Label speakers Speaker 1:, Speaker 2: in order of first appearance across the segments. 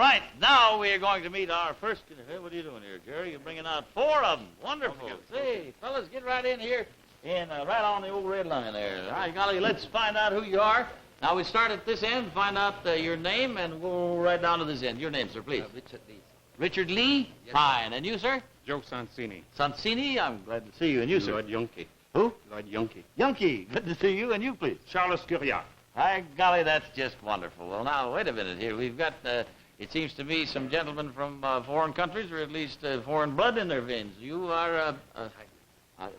Speaker 1: right, now we are going to meet our first... Hey, what are you doing here, Jerry? You're bringing out 4 of them. Wonderful. Say, fellas, get right in here and right on the old red line there. All right, golly, let's find out who you are. Now, we start at this end, find out your name, and we'll go right down to this end. Your name, sir, please.
Speaker 2: Richard Lee.
Speaker 1: Richard Lee?
Speaker 2: Yes,
Speaker 1: fine. And you, sir?
Speaker 3: Joe Sansini.
Speaker 1: Sansini? I'm glad to see you. And you, sir?
Speaker 3: Lloyd Yonke.
Speaker 1: Who?
Speaker 3: Lloyd Yonke.
Speaker 1: Yonke. Good to see you. And you, please?
Speaker 3: Charles Curia.
Speaker 1: Hi, golly, that's just wonderful. Well, now, wait a minute here. We've got, it seems to me, some gentlemen from foreign countries, or at least foreign blood in their veins. You are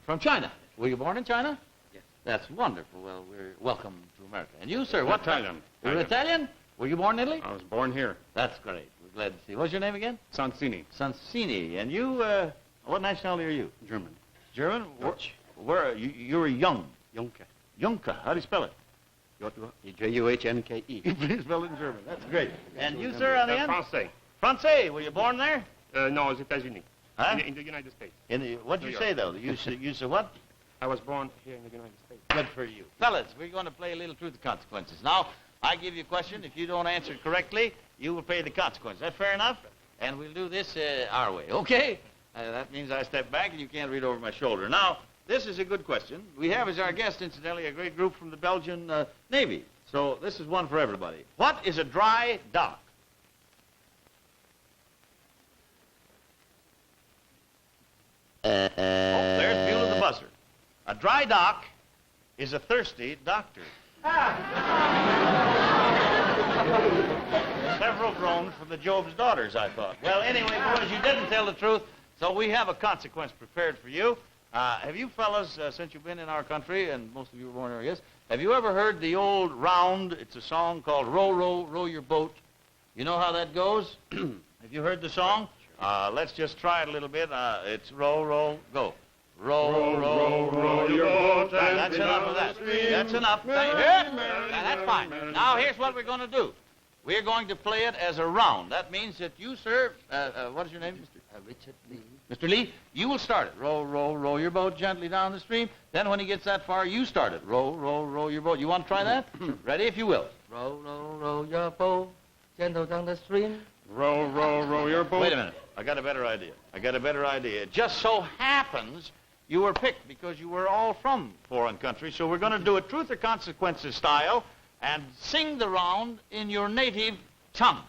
Speaker 1: from China. Were you born in China?
Speaker 2: Yes.
Speaker 1: That's wonderful. Well, we're welcome to America. And you, sir, what?
Speaker 3: Italian.
Speaker 1: You're Italian? Were you born in Italy?
Speaker 3: I was born here.
Speaker 1: That's great. We're glad to see you. What's your name again?
Speaker 3: Sansini.
Speaker 1: Sansini. And you, what nationality are you?
Speaker 3: German.
Speaker 1: German?
Speaker 3: Dutch.
Speaker 1: Where you were young.
Speaker 3: Yonke.
Speaker 1: Junke. How do you spell it?
Speaker 3: J-U-H-N-K-E.
Speaker 1: Please spell it in German. That's great. And you, sir, on the end?
Speaker 3: Francais.
Speaker 1: Francais. Were you born there?
Speaker 3: No, aux États-Unis.
Speaker 1: Huh?
Speaker 3: In the United States.
Speaker 1: What'd you say, though? You said what?
Speaker 3: I was born here in the United States.
Speaker 1: Good for you. Fellas, we're going to play a little Truth or Consequences. Now, I give you a question. If you don't answer it correctly, you will pay the consequence. Is that fair enough? And we'll do this our way, okay? That means I step back and you can't read over my shoulder. Now, this is a good question. We have as our guest, incidentally, a great group from the Belgian Navy. So this is one for everybody. What is a dry dock? Oh, there's Buell the buzzer. A dry dock is a thirsty doctor. Several groans from the Job's daughters, I thought. Well, anyway, boys, you didn't tell the truth, so we have a consequence prepared for you. Have you fellas, since you've been in our country, and most of you were born here, yes, have you ever heard the old round? It's a song called Row, Row, Row Your Boat. You know how that goes? Have you heard the song? Let's just try it a little bit. It's row, row, go. Row, row, row your boat. That's enough of that. That's enough. That's fine. Now, here's what we're going to do. We're going to play it as a round. That means that you, sir, what is your name?
Speaker 2: Richard Lee.
Speaker 1: Mr. Lee, you will start it. Row, row, row your boat gently down the stream. Then when he gets that far, you start it. Row, row, row your boat. You want to try that? Ready, if you will.
Speaker 2: Row, row, row your boat, gentle down the stream.
Speaker 3: Row, row, row your boat.
Speaker 1: Wait a minute. I got a better idea. It just so happens you were picked because you were all from foreign countries. So we're going to do it Truth or Consequences style and sing the round in your native tongue.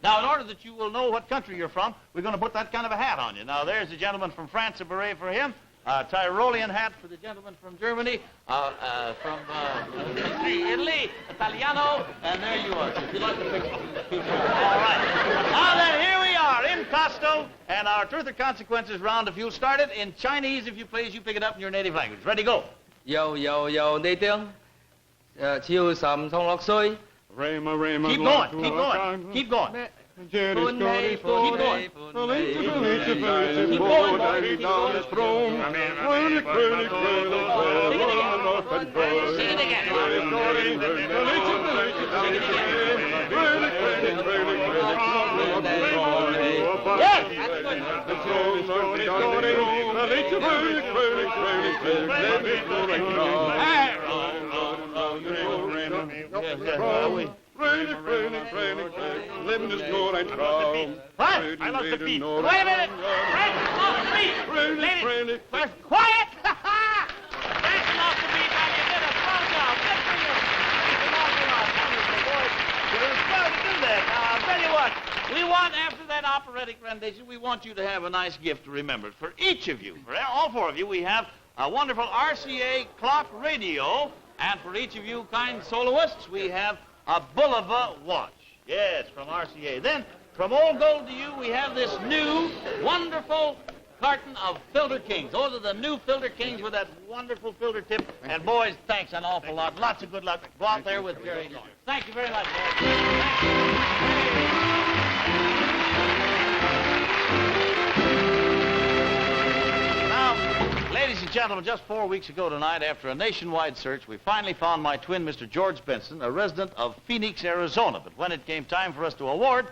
Speaker 1: Now, in order that you will know what country you're from, we're going to put that kind of a hat on you. Now, there's the gentleman from France, a beret for him, a Tyrolean hat for the gentleman from Germany, from Italy, Italiano, and there you are. If you'd like to fix it. All right. Now then, here we are in Costo, and our Truth or Consequences round. If you'll start it in Chinese, if you please, you pick it up in your native language. Ready, go.
Speaker 2: Yo, yo, yo,你聽超甚痛落水。
Speaker 3: Rayma, Rayma,
Speaker 1: Keep going. Keep going. Keep going. Keep going. Sing it again.
Speaker 3: Living is good and strong.
Speaker 1: What? I lost the beat. Wait a minute. That's lost the beat. Ladies, quiet. That's lost the beat, and you did a strong job. Good for you. Wonderful, boys. You were smart to do that. Now, I'll tell you what. We want, after that operatic rendition, we want you to have a nice gift to remember. For each of you, for all 4 of you, we have a wonderful RCA clock radio. And for each of you kind soloists, we have a Bulova watch. Yes, from RCA. Then, from Old Gold to you, we have this new, wonderful carton of Filter Kings. Those are the new Filter Kings with that wonderful filter tip. And boys, thanks an awful lot. Lots of good luck. Go out there with Jerry Lawrence. Thank you very much, Now, ladies and gentlemen, just 4 weeks ago tonight, after a nationwide search, we finally found my twin, Mr. George Benson, a resident of Phoenix, Arizona. But when it came time for us to award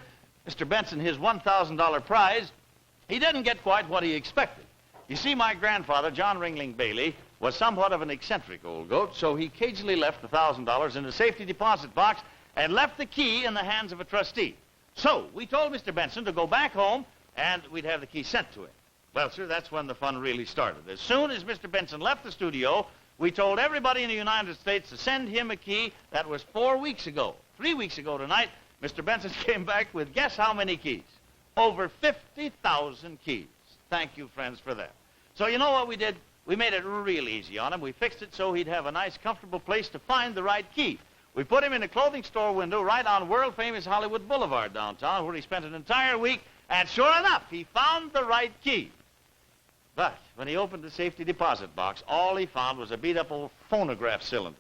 Speaker 1: Mr. Benson his $1,000 prize, he didn't get quite what he expected. You see, my grandfather, John Ringling Bailey, was somewhat of an eccentric old goat, so he cagily left $1,000 in a safety deposit box and left the key in the hands of a trustee. So we told Mr. Benson to go back home, and we'd have the key sent to him. Well, sir, that's when the fun really started. As soon as Mr. Benson left the studio, we told everybody in the United States to send him a key. That was 4 weeks ago. 3 weeks ago tonight, Mr. Benson came back with guess how many keys? Over 50,000 keys. Thank you, friends, for that. So you know what we did? We made it real easy on him. We fixed it so he'd have a nice, comfortable place to find the right key. We put him in a clothing store window right on world-famous Hollywood Boulevard downtown, where he spent an entire week, and sure enough, he found the right key. But when he opened the safety deposit box, all he found was a beat-up old phonograph cylinder.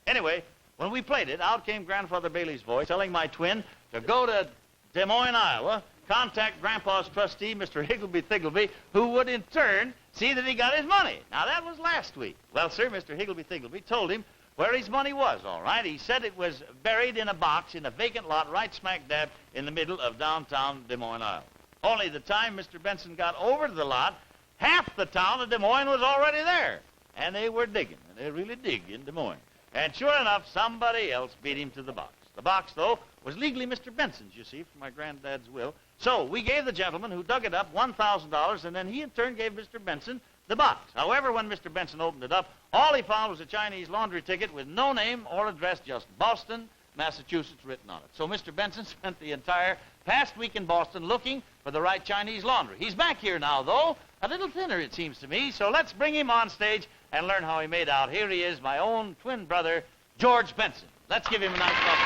Speaker 1: Anyway, when we played it, out came Grandfather Bailey's voice telling my twin to go to Des Moines, Iowa, contact Grandpa's trustee, Mr. Higgleby-Thiggleby, who would in turn see that he got his money. Now, that was last week. Well, sir, Mr. Higgleby-Thiggleby told him where his money was, all right. He said it was buried in a box in a vacant lot right smack dab in the middle of downtown Des Moines, Iowa. Only the time Mr. Benson got over to the lot, half the town of Des Moines was already there. And they were digging, and they really dig in Des Moines. And sure enough, somebody else beat him to the box. The box, though, was legally Mr. Benson's, you see, from my granddad's will. So we gave the gentleman who dug it up $1,000, and then he in turn gave Mr. Benson the box. However, when Mr. Benson opened it up, all he found was a Chinese laundry ticket with no name or address, just Boston, Massachusetts written on it. So Mr. Benson spent the entire past week in Boston looking for the right Chinese laundry. He's back here now, though, a little thinner, it seems to me, so let's bring him on stage and learn how he made out. Here he is, my own twin brother, George Benson. Let's give him a nice welcome.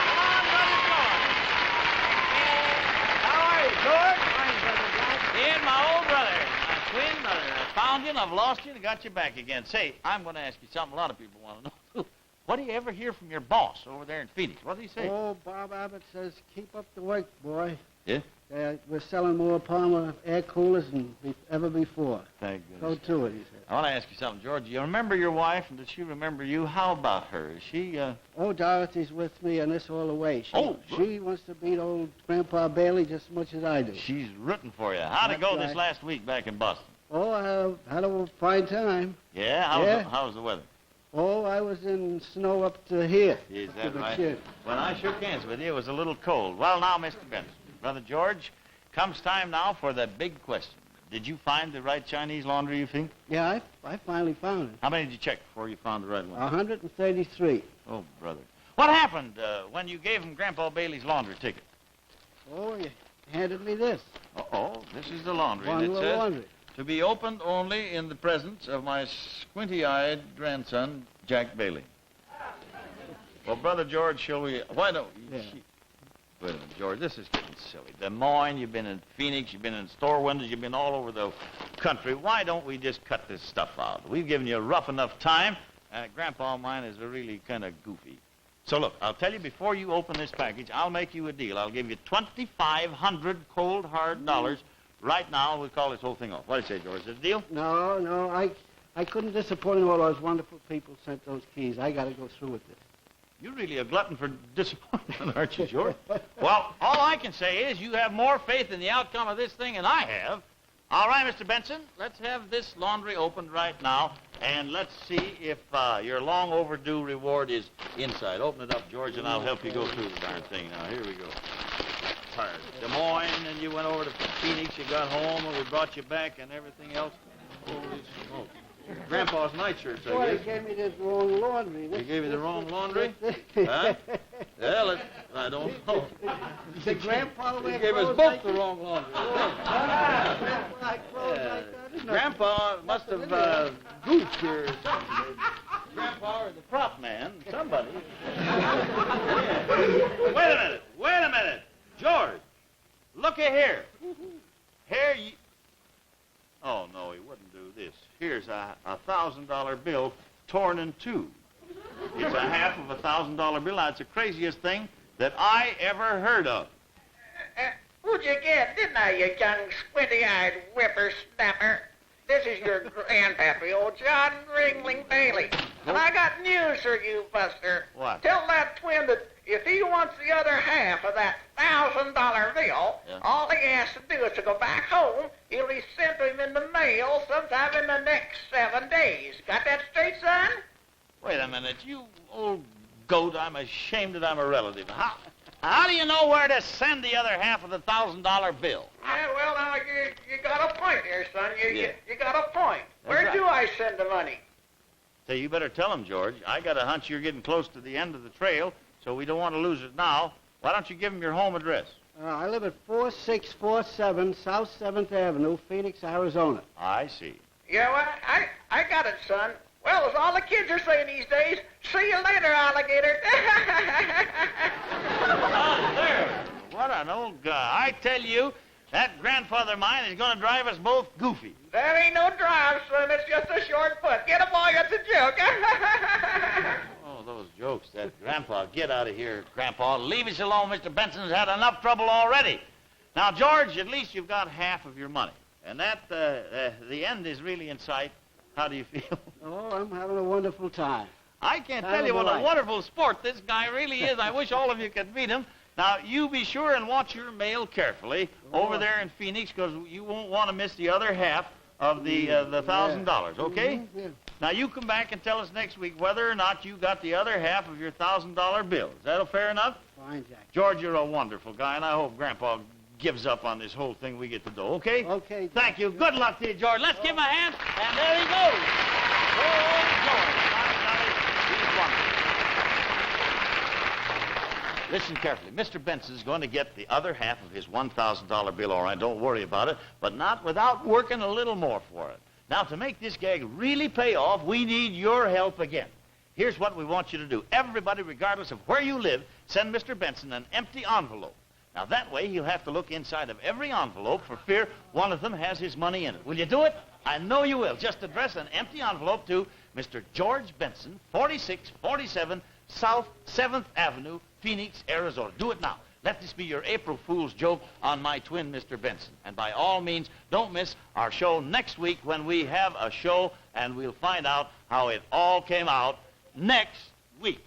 Speaker 1: Come on, Brother George. How are you, George?
Speaker 4: Fine, Brother Jack.
Speaker 1: Here's my old brother, my twin brother. I found you and I've lost you and got you back again. Say, I'm going to ask you something a lot of people want to know. What do you ever hear from your boss over there in Phoenix? What did he say?
Speaker 4: Oh, Bob Abbott says, keep up the work, boy.
Speaker 1: Yeah?
Speaker 4: We're selling more Palmer air coolers than ever before.
Speaker 1: Thank
Speaker 4: Go
Speaker 1: goodness.
Speaker 4: to it, he said.
Speaker 1: I want to ask you something, George. You remember your wife, and does she remember you? How about her? Is she,
Speaker 4: Oh, Dorothy's with me and this all the way. She wants to beat old Grandpa Bailey just as much as I do.
Speaker 1: She's rooting for you. How'd it go
Speaker 4: That's
Speaker 1: this
Speaker 4: right.
Speaker 1: last week back in Boston?
Speaker 4: Oh, I had a fine time.
Speaker 1: Yeah? How was the weather?
Speaker 4: Oh, I was in snow up to here.
Speaker 1: Is
Speaker 4: to
Speaker 1: that
Speaker 4: the
Speaker 1: right?
Speaker 4: chin.
Speaker 1: When I shook hands with you, it was a little cold. Well, now, Mr. Benson, Brother George, comes time now for the big question. Did you find the right Chinese laundry, you think?
Speaker 4: Yeah, I finally found it.
Speaker 1: How many did you check before you found the right one?
Speaker 4: 133.
Speaker 1: Oh, brother. What happened when you gave him Grandpa Bailey's laundry ticket?
Speaker 4: Oh, you handed me this.
Speaker 1: Uh-oh, this is the laundry. And it
Speaker 4: Bundle of
Speaker 1: says,
Speaker 4: laundry.
Speaker 2: To be opened only in the presence of my squinty-eyed grandson, Jack Bailey.
Speaker 1: Well, Brother George, shall we... Why don't...
Speaker 4: Yeah.
Speaker 1: Wait a minute, George, this is getting silly. Des Moines, you've been in Phoenix, you've been in store windows, you've been all over the country. Why don't we just cut this stuff out? We've given you a rough enough time. Grandpa of mine is really kind of goofy. So look, I'll tell you before you open this package, I'll make you a deal. I'll give you 2,500 cold, hard dollars. Right now, we'll call this whole thing off. What do you say, George? Is this a deal?
Speaker 4: No, I couldn't disappoint all those wonderful people who sent those keys. I got to go through with this.
Speaker 1: You're really a glutton for disappointment, aren't you, George? Well, all I can say is you have more faith in the outcome of this thing than I have. All right, Mr. Benson, let's have this laundry opened right now, and let's see if your long overdue reward is inside. Open it up, George, and I'll help you go through the darn thing. Now, here we go. Tired. Des Moines, and you went over to Phoenix, you got home, and we brought you back and everything else. Holy smokes. Grandpa's nightshirts, I
Speaker 4: Boy,
Speaker 1: guess.
Speaker 4: he gave me this wrong laundry.
Speaker 1: He gave you the wrong laundry? Huh? Well, I don't know.
Speaker 4: The Grandpa
Speaker 2: He gave us both the wrong laundry.
Speaker 1: Grandpa must have goofed here. Grandpa or the prop man, somebody. Yeah. Wait a minute. George, looky here. Here you... Oh, no, he wouldn't do this. Here's a $1,000 bill torn in two. It's a half of $1,000 bill. Now, it's the craziest thing that I ever heard of.
Speaker 5: Who'd you get, didn't I, you young squinty-eyed whippersnapper? This is your grandpappy, old John Ringling Bailey. And I got news for you, Buster.
Speaker 1: What?
Speaker 5: Tell that twin that if he wants the other half of that $1,000 bill,
Speaker 1: Yeah.
Speaker 5: all he has to do is to go back home. It'll be sent to him in the mail sometime in the next 7 days. Got that straight, son?
Speaker 1: Wait a minute, you old goat. I'm ashamed that I'm a relative. How do you know where to send the other half of the $1,000 bill?
Speaker 5: Yeah, well, now, you got a point there, son. You got a point. Where
Speaker 1: right.
Speaker 5: do I send the money?
Speaker 1: So you better tell him, George. I got a hunch you're getting close to the end of the trail, so we don't want to lose it now. Why don't you give him your home address?
Speaker 4: I live at 4647 South 7th Avenue, Phoenix, Arizona.
Speaker 1: I see.
Speaker 5: Yeah, well, I got it, son. Well, as all the kids are saying these days, see you later, alligator.
Speaker 1: Oh, there. What an old guy. I tell you, that grandfather of mine is going to drive us both goofy.
Speaker 5: That ain't no drive, son. It's just a short put. Get a boy, it's a joke.
Speaker 1: Oh, those jokes. That Grandpa, get out of here, Grandpa. Leave us alone. Mr. Benson's had enough trouble already. Now, George, at least you've got half of your money. And that, the end is really in sight. How do you feel?
Speaker 4: Oh, I'm having a wonderful time.
Speaker 1: I can't tell you what a wonderful sport this guy really is. I wish all of you could meet him. Now, you be sure and watch your mail carefully over there in Phoenix, because you won't want to miss the other half of the $1,000, okay?
Speaker 4: Yeah.
Speaker 1: Now, you come back and tell us next week whether or not you got the other half of your $1,000 bill. Is that fair enough?
Speaker 4: Fine, Jack.
Speaker 1: George, you're a wonderful guy, and I hope Grandpa gives up on this whole thing we get to do, okay?
Speaker 4: Okay, Jack.
Speaker 1: Thank you. Good luck to you, George. Let's give him a hand, and there he goes. Oh, George. He's wonderful. Listen carefully. Mr. Benson's going to get the other half of his $1,000 bill, all right? Don't worry about it, but not without working a little more for it. Now, to make this gag really pay off, we need your help again. Here's what we want you to do. Everybody, regardless of where you live, send Mr. Benson an empty envelope. Now, that way, he'll have to look inside of every envelope for fear one of them has his money in it. Will you do it? I know you will. Just address an empty envelope to Mr. George Benson, 4647 South 7th Avenue, Phoenix, Arizona. Do it now. Let this be your April Fool's joke on my twin, Mr. Benson. And by all means, don't miss our show next week when we have a show, and we'll find out how it all came out next week.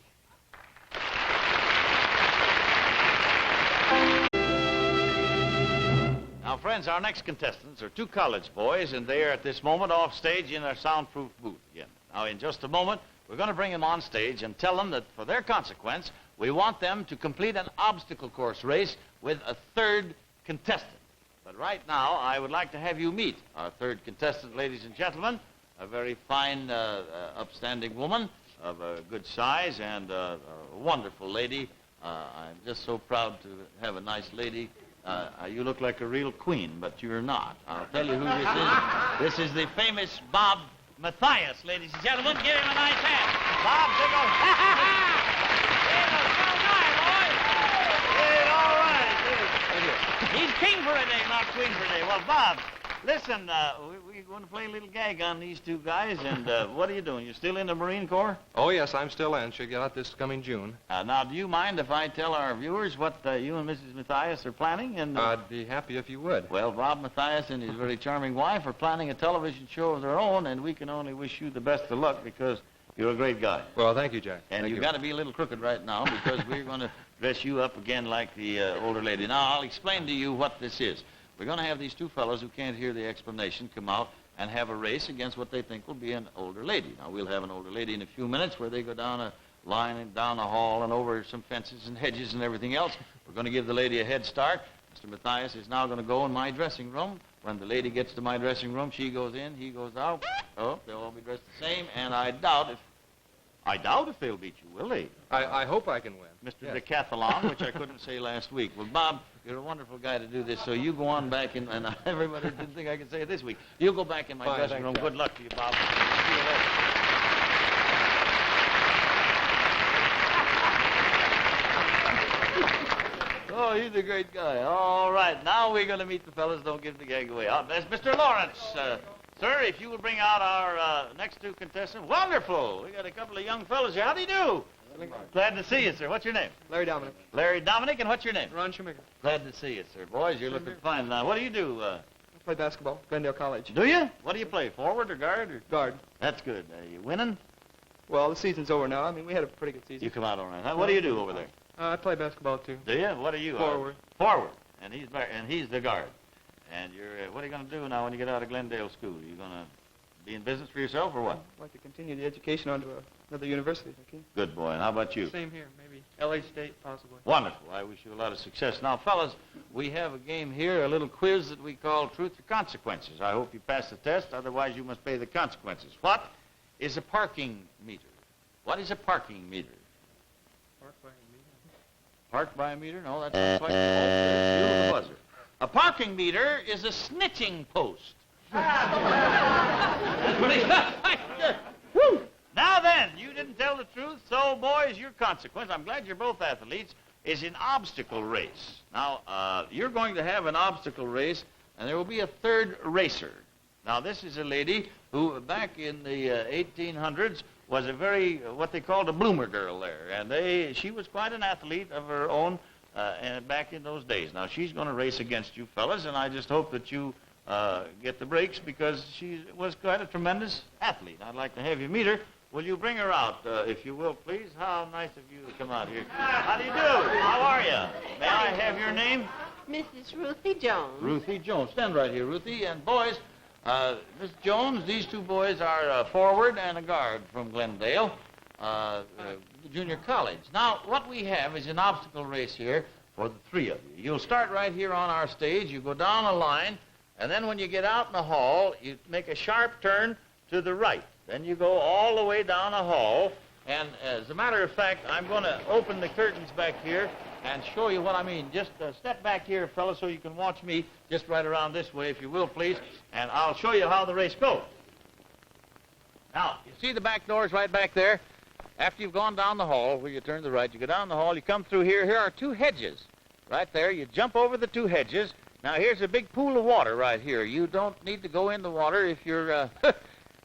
Speaker 1: Now, friends, our next contestants are two college boys, and they are at this moment off stage in their soundproof booth again. Now, in just a moment, we're going to bring them on stage and tell them that for their consequence, we want them to complete an obstacle course race with a third contestant. But right now, I would like to have you meet our third contestant, ladies and gentlemen, a very fine, upstanding woman of a good size and a wonderful lady. I'm just so proud to have a nice lady. You look like a real queen, but you're not. I'll tell you who this is. This is the famous Bob Mathias, ladies and gentlemen. Give him a nice hand. Bob, take off. He's king for a day, not queen for a day. Well, Bob, listen, we're going to play a little gag on these two guys, and what are you doing? You still in the Marine Corps?
Speaker 6: Oh, yes, I'm still in. Should get out this coming June.
Speaker 1: Now, do you mind if I tell our viewers what you and Mrs. Mathias are planning? And
Speaker 6: I'd be happy if you would.
Speaker 1: Well, Bob Mathias and his very charming wife are planning a television show of their own, and we can only wish you the best of luck because you're a great guy.
Speaker 6: Well, thank you, Jack.
Speaker 1: And you've got to be a little crooked right now because we're going to dress you up again like the older lady. Now, I'll explain to you what this is. We're going to have these two fellows who can't hear the explanation come out and have a race against what they think will be an older lady. Now, we'll have an older lady in a few minutes where they go down a line and down a hall and over some fences and hedges and everything else. We're going to give the lady a head start. Mr. Mathias is now going to go in my dressing room. When the lady gets to my dressing room, she goes in, he goes out. Oh, they'll all be dressed the same, and I doubt if they'll beat you, will they?
Speaker 6: I hope I can win.
Speaker 1: Mr.
Speaker 6: Yes.
Speaker 1: Decathlon, which I couldn't say last week. Well, Bob, you're a wonderful guy to do this, so you go on back in, and everybody didn't think I could say it this week. You go back in my
Speaker 6: Fine,
Speaker 1: dressing room.
Speaker 6: thanks,
Speaker 1: Good luck to you, Bob. See you later. Oh, he's a great guy. All right, now we're going to meet the fellas. Don't give the gag away. There's Mr. Lawrence. Sir, if you will bring out our next two contestants. Wonderful. We got a couple of young fellas here. How do you do? Glad to see you, sir. What's your name?
Speaker 6: Larry Dominic.
Speaker 1: Larry Dominic, and what's your name?
Speaker 6: Ron Shoemaker.
Speaker 1: Glad to see you, sir. Boys, you're looking fine. Now, what do you do?
Speaker 6: I play basketball, Glendale College.
Speaker 1: Do you? What do you play, forward or guard? Or?
Speaker 6: Guard.
Speaker 1: That's good. You winning?
Speaker 6: Well, the season's over now. I mean, we had a pretty good season.
Speaker 1: You come out all right. What do you do over there?
Speaker 6: I play basketball, too.
Speaker 1: Do you? What are you?
Speaker 6: Forward.
Speaker 1: Forward. And he's the guard. And you're, what are you going to do now when you get out of Glendale School? Are you going to
Speaker 2: Be in business for yourself or what?
Speaker 6: I'd like to continue the education onto another university, if I can.
Speaker 2: Good boy. And how about you?
Speaker 6: Same here, maybe L.A. State, possibly.
Speaker 2: Wonderful. I wish you a lot of success. Now, fellas, we have a game here, a little quiz that we call Truth or Consequences. I hope you pass the test, otherwise you must pay the consequences. What is a parking meter? What is a parking meter?
Speaker 6: Park by a meter.
Speaker 2: Parked by a meter? No, that's not quite the buzzer. A parking meter is a snitching post. Woo! Now then, you didn't tell the truth, so boys, your consequence, I'm glad you're both athletes, is an obstacle race. Now, you're going to have an obstacle race, and there will be a third racer. Now, this is a lady who, back in the 1800s, was a very, what they called a bloomer girl there, and she was quite an athlete of her own back in those days. Now, she's going to race against you fellas, and I just hope that you get the breaks because she was quite a tremendous athlete. I'd like to have you meet her. Will you bring her out, if you will, please? How nice of you to come out here. How do you do? How are you? May I have your name?
Speaker 7: Mrs. Ruthie Jones.
Speaker 2: Ruthie Jones. Stand right here, Ruthie. And boys, Miss Jones, these two boys are a forward and a guard from Glendale Junior College. Now, what we have is an obstacle race here for the three of you. You'll start right here on our stage. You go down a line, and then when you get out in the hall, you make a sharp turn to the right. Then you go all the way down a hall, and as a matter of fact, I'm going to open the curtains back here and show you what I mean. Just step back here, fellas, so you can watch me just right around this way, if you will, please, and I'll show you how the race goes. Now, you see the back doors right back there? After you've gone down the hall, where you turn to the right, you go down the hall, you come through here. Here are two hedges right there. You jump over the two hedges. Now, here's a big pool of water right here. You don't need to go in the water if your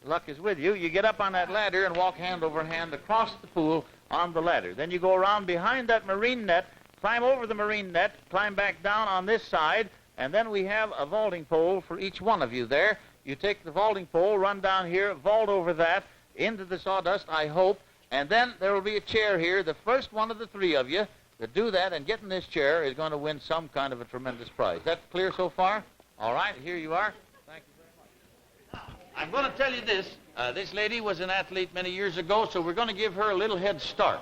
Speaker 2: luck is with you. You get up on that ladder and walk hand over hand across the pool on the ladder. Then you go around behind that marine net, climb over the marine net, climb back down on this side, and then we have a vaulting pole for each one of you there. You take the vaulting pole, run down here, vault over that, into the sawdust, I hope, and then there will be a chair here. The first one of the three of you to do that and get in this chair is going to win some kind of a tremendous prize. That clear so far? All right, here you are. Thank you very much. Now, I'm going to tell you this. This lady was an athlete many years ago, so we're going to give her a little head start.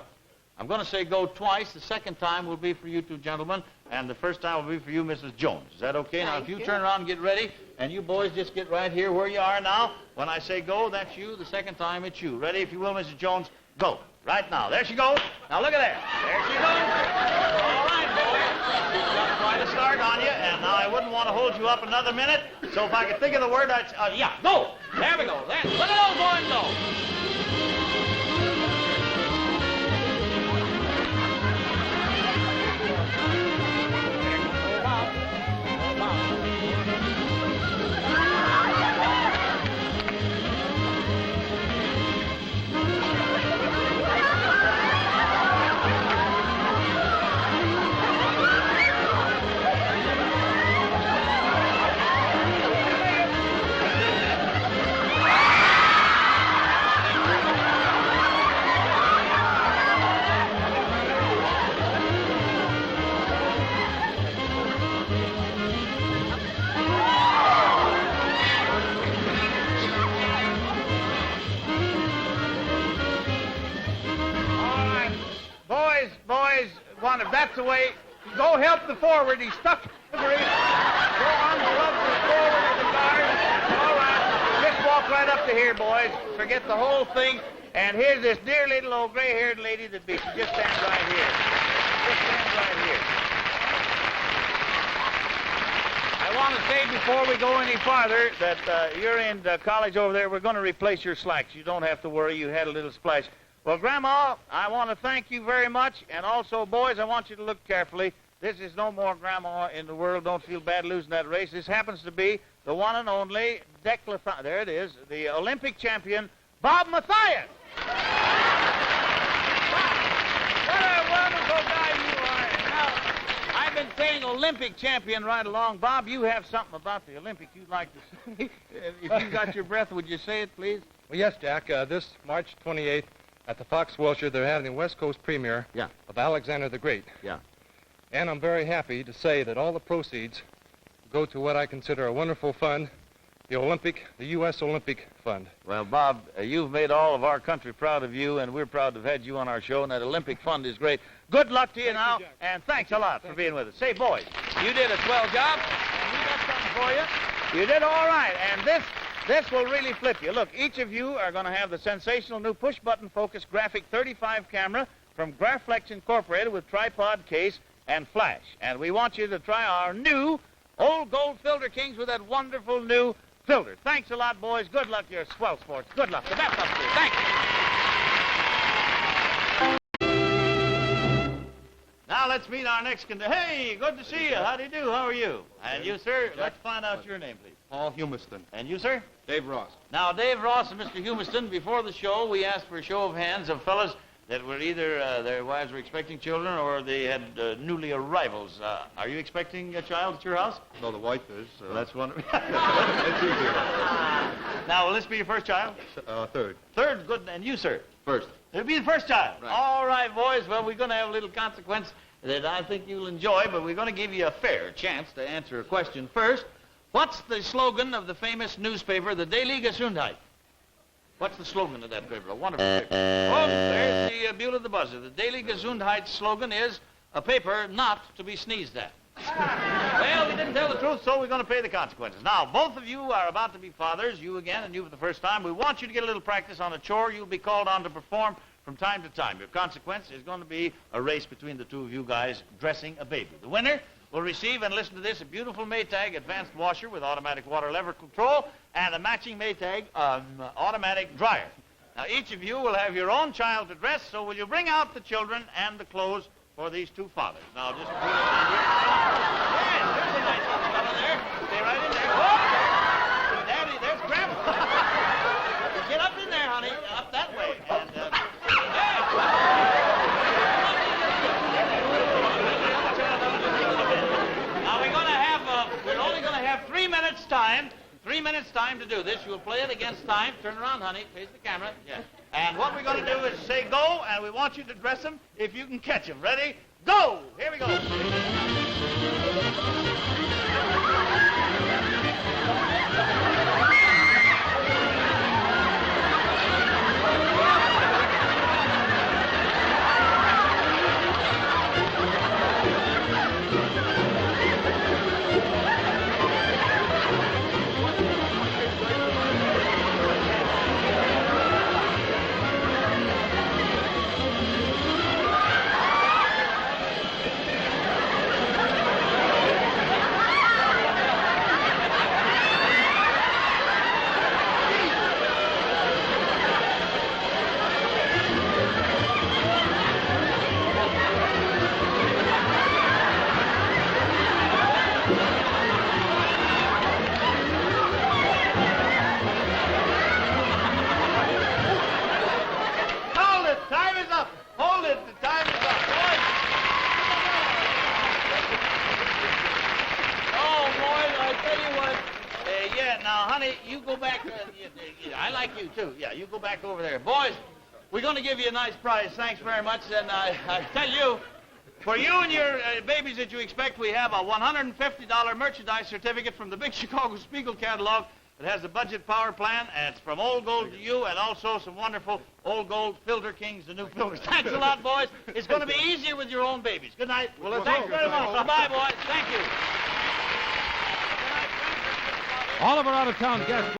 Speaker 2: I'm going to say go twice. The second time will be for you two gentlemen, and the first time will be for you, Mrs. Jones. Is that okay? Now, if you turn around and get ready, and you boys just get right here where you are now. When I say go, that's you. The second time, it's you. Ready, if you will, Mrs. Jones? Go. Right now. There she goes. Now, look at there. There she goes. All right, boys. She's got quite a start on you, and now I wouldn't want to hold you up another minute, so if I could think of the word, I'd... yeah, go. There we go. There. Look at those boys go. If that's the way, go help the forward. He's stuck to the brace. Go on the love the forward of the guard. All right. Just walk right up to here, boys. Forget the whole thing. And here's this dear little old gray-haired lady that beats you. Just stand right here. Just stand right here. I want to say before we go any farther that you're in college over there. We're going to replace your slacks. You don't have to worry. You had a little splash. Well, Grandma, I want to thank you very much. And also, boys, I want you to look carefully. This is no more Grandma in the world. Don't feel bad losing that race. This happens to be the one and only decathlon. There it is, the Olympic champion, Bob Mathias. What a wonderful guy you are. And now, I've been saying Olympic champion right along. Bob, you have something about the Olympic you'd like to say. If you got your breath, would you say it, please?
Speaker 8: Well, yes, Jack. This March 28th, at the Fox Wilshire, they're having the West Coast premiere of Alexander the Great.
Speaker 2: Yeah.
Speaker 8: And I'm very happy to say that all the proceeds go to what I consider a wonderful fund the U.S. Olympic Fund.
Speaker 2: Well, Bob, you've made all of our country proud of you, and we're proud to have had you on our show, and that Olympic Fund is great. Good luck to you now, and thanks a lot for being with us. Say, boys, you did a swell job, and we got something for you. You did all right, and this will really flip you. Look, each of you are going to have the sensational new push-button focus graphic 35 camera from Graflex Incorporated with tripod case and flash. And we want you to try our new Old Gold Filter Kings with that wonderful new filter. Thanks a lot, boys. Good luck. You're swell sports. Good luck. The best of you. Thanks. Now let's meet our next contestant. Hey, good to see you. How do you do? How are you? And you, sir? Let's find out your name, please.
Speaker 3: Paul Humiston.
Speaker 2: And you, sir?
Speaker 3: Dave Ross.
Speaker 2: Now, Dave Ross and Mr. Humiston, before the show, we asked for a show of hands of fellas that were either their wives were expecting children or they had newly arrivals. Are you expecting a child at your house?
Speaker 3: No, the wife is.
Speaker 2: Well, that's wonderful.
Speaker 3: It's easier.
Speaker 2: Now, will this be your first child?
Speaker 3: Third.
Speaker 2: Third? Good. And you, sir?
Speaker 3: First.
Speaker 2: It'll be the first child.
Speaker 3: Right.
Speaker 2: All right, boys. Well, we're going to have a little consequence that I think you'll enjoy, but we're going to give you a fair chance to answer a question first. What's the slogan of the famous newspaper, the Daily Gesundheit? What's the slogan of that paper? A wonderful paper. Oh, there's the Beulah the Buzzer. The Daily Gesundheit slogan is a paper not to be sneezed at. Well, we didn't tell the truth, so we're going to pay the consequences. Now, both of you are about to be fathers, you again and you for the first time. We want you to get a little practice on a chore you'll be called on to perform from time to time. Your consequence is going to be a race between the two of you guys dressing a baby. The winner will receive, and listen to this, a beautiful Maytag advanced washer with automatic water lever control and a matching Maytag automatic dryer. Now, each of you will have your own child to dress, so will you bring out the children and the clothes for these two fathers? Now, just put it down here. Yes, there's a nice little fella there. Stay right in there. Whoa! Daddy, there's Grandpa. Get up in there, honey. Up that way. And, now, we're only going to have 3 minutes time. 3 minutes time to do this. You'll play it against time. Turn around, honey. Face the camera. Yeah. And what we're going to do is say go, and we want you to dress them if you can catch them. Ready? Go! Here we go. I like you, too. Yeah, you go back over there. Boys, we're going to give you a nice prize. Thanks very much. And I tell you, for you and your babies that you expect, we have a $150 merchandise certificate from the Big Chicago Spiegel catalog that has a budget power plan, and it's from Old Gold to you, and also some wonderful Old Gold Filter Kings, the new filters. Thanks a lot, boys. It's going to be easier with your own babies. Good night. Well, thanks very much. Bye-bye, boys. Thank you.
Speaker 9: All of our out-of-town guests